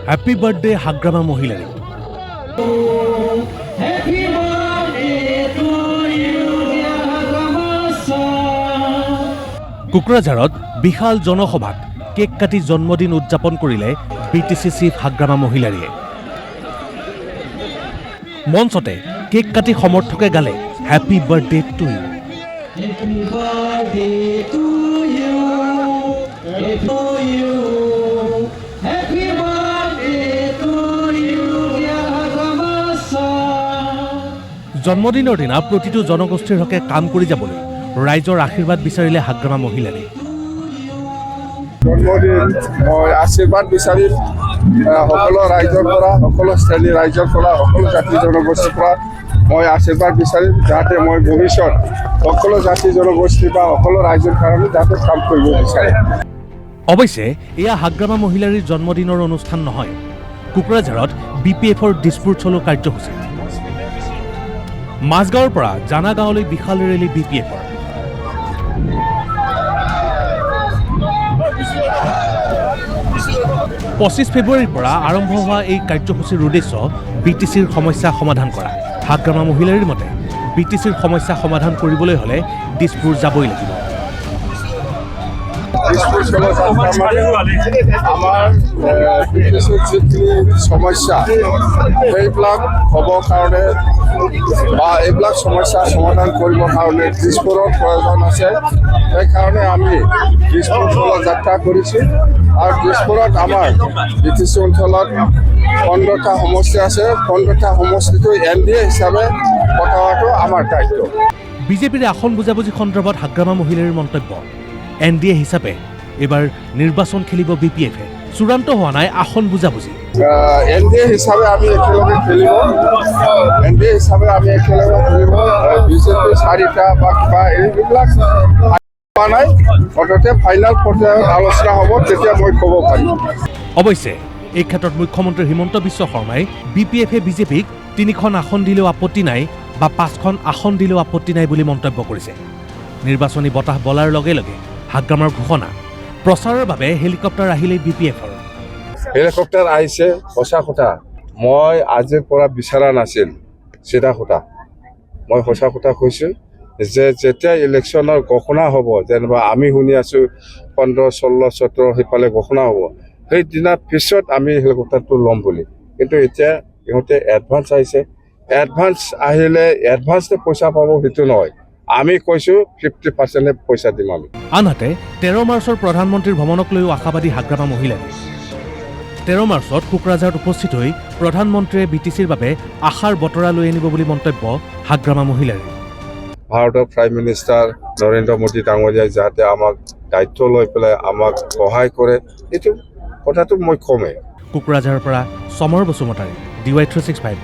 Happy birthday Hagrama Mohilary. কোকৰাঝাৰত বিশাল জনসভাত cake কাটি জন্মদিন উদযাপন কৰিলে বিটিচি চিফ হাগ্ৰামা মহিলাৰীয়ে। মঞ্চতে কেক কাটি সমৰ্থকে গালে হ্যাপি বাৰ্থডে টু ইউ। জন্মদিনৰ দিনা প্ৰতিটো জনগোষ্ঠীৰ হকে কাম কৰি যাবলৈ ৰাইজৰ আশীৰ্বাদ বিচাৰিলে হাগ্ৰামা মহিলাৰীয়ে। জন্মদিন মই আশীৰ্বাদ বিচাৰিম সকলো ৰাইজৰ পৰা, সকলো শ্ৰেণীৰ ৰাইজৰ পৰা, সকলো জাতি জনগোষ্ঠীৰ পৰা মই আশীৰ্বাদ বিচাৰিম, যাতে মই ভৱিষ্যত সকলো জাতি জনগোষ্ঠী বা সকলো ৰাইজৰ কাৰণে যাতে কাম কৰিব বিচাৰে। অৱশ্যে এয়া হাগ্ৰামা মহিলাৰীৰ জন্মদিনৰ অনুষ্ঠান নহয়, কোকৰাঝাৰত BPFৰ দিছপুৰ চলো কাৰ্যসূচী। মাজগাঁৱৰ পৰা জানা গাঁৱলৈ বিশাল ৰেলী BPFৰ। 25 ফেব্ৰুৱাৰীৰ পৰা আৰম্ভ হোৱা এই কাৰ্যসূচীৰ উদ্দেশ্য BTCৰ সমস্যা সমাধান কৰা। হাগ্ৰামা মহিলাৰীৰ মতে BTCৰ সমস্যা সমাধান কৰিবলৈ হ'লে দিছপুৰ যাবই লাগিব। দিছপুৰ চলো আমাৰ BTCৰ যিখিনি সমস্যা সেইবিলাক হ'বৰ কাৰণে বা এইবিলাক সমস্যা সমাধান কৰিবৰ কাৰণে দিছপুৰৰ প্ৰয়োজন আছে। সেইকাৰণে আমি দিছপুৰ চলো যাত্ৰা কৰিছোঁ। আৰু দিছপুৰত আমাৰ BTC অঞ্চলত 15টা সমষ্টি আছে। 15টা সমষ্টিটো NDA হিচাপে পঠাটো আমাৰ দায়িত্ব। বিজেপিৰ আসন বুজাবুজি সন্দৰ্ভত হাগ্ৰামা মহিলাৰীৰ মন্তব্য, NDA হিচাপে এইবাৰ নিৰ্বাচন খেলিব BPFে। চূড়ান্ত হোৱা নাই আসন বুজাবুজি। NDA হিচাপে আমি একেলগে খেলিব, NDA হিচাপে আমি একেলগে খেলিব। বিজেপি 4টা বা কিবা এইবিলাক পোৱা নাই, মুঠতে ফাইনেল পৰ্যায়ত আলোচনা হ'ব, তেতিয়া মই ক'ব পাৰিম। অৱশ্যে এই ক্ষেত্ৰত মুখ্যমন্ত্ৰী হিমন্ত বিশ্ব শৰ্মাই BPFে বিজেপিক 3খন আসন দিলেও আপত্তি নাই বা 5খন আসন দিলেও আপত্তি নাই বুলি মন্তব্য কৰিছে। নিৰ্বাচনী বতাহ বলাৰ লগে লগে হাগ্ৰামাৰ ঘোষণা, প্ৰচাৰৰ বাবে হেলিকপ্টাৰ আহিলেই BPFৰ। হেলিকপ্টাৰ আহিছে সঁচা কথা, মই আজিৰ পৰা বিচৰা নাছিল চিধা কথা। মই সঁচা কথা কৈছোঁ যে যেতিয়া ইলেকশ্যনৰ ঘোষণা হ'ব, যেনিবা আমি শুনি আছোঁ 15, 16, 17 সেইফালে ঘোষণা হ'ব, সেইদিনা পিছত আমি হেলিকপ্টাৰটো ল'ম বুলি। কিন্তু এতিয়া ইহঁতে এডভান্স আহিছে, এডভান্স আহিলে এডভান্সতে পইচা পাব সেইটো নহয়, আমি কৈছোঁ 50% পইচা দিম আমি। আনহাতে 13 মাৰ্চৰ প্ৰধানমন্ত্ৰীৰ ভ্ৰমণক লৈও আশাবাদী হাগ্ৰামা মহিলাৰী। 13 মাৰ্চত কোকৰাঝাৰত উপস্থিত হৈ প্ৰধানমন্ত্ৰীয়ে BTCৰ বাবে আশাৰ বতৰা লৈ আনিব বুলি মন্তব্য হাগ্ৰামা মহিলাৰী। ভাৰতৰ প্ৰাইম মিনিষ্টাৰ নৰেন্দ্ৰ মোদী ডাঙৰীয়াই যাতে আমাক দায়িত্ব লৈ পেলাই আমাক সহায় কৰে, এইটো কথাটো মই কমেই। কোকৰাঝাৰৰ পৰা সমৰ বসুমতাৰী, DY365।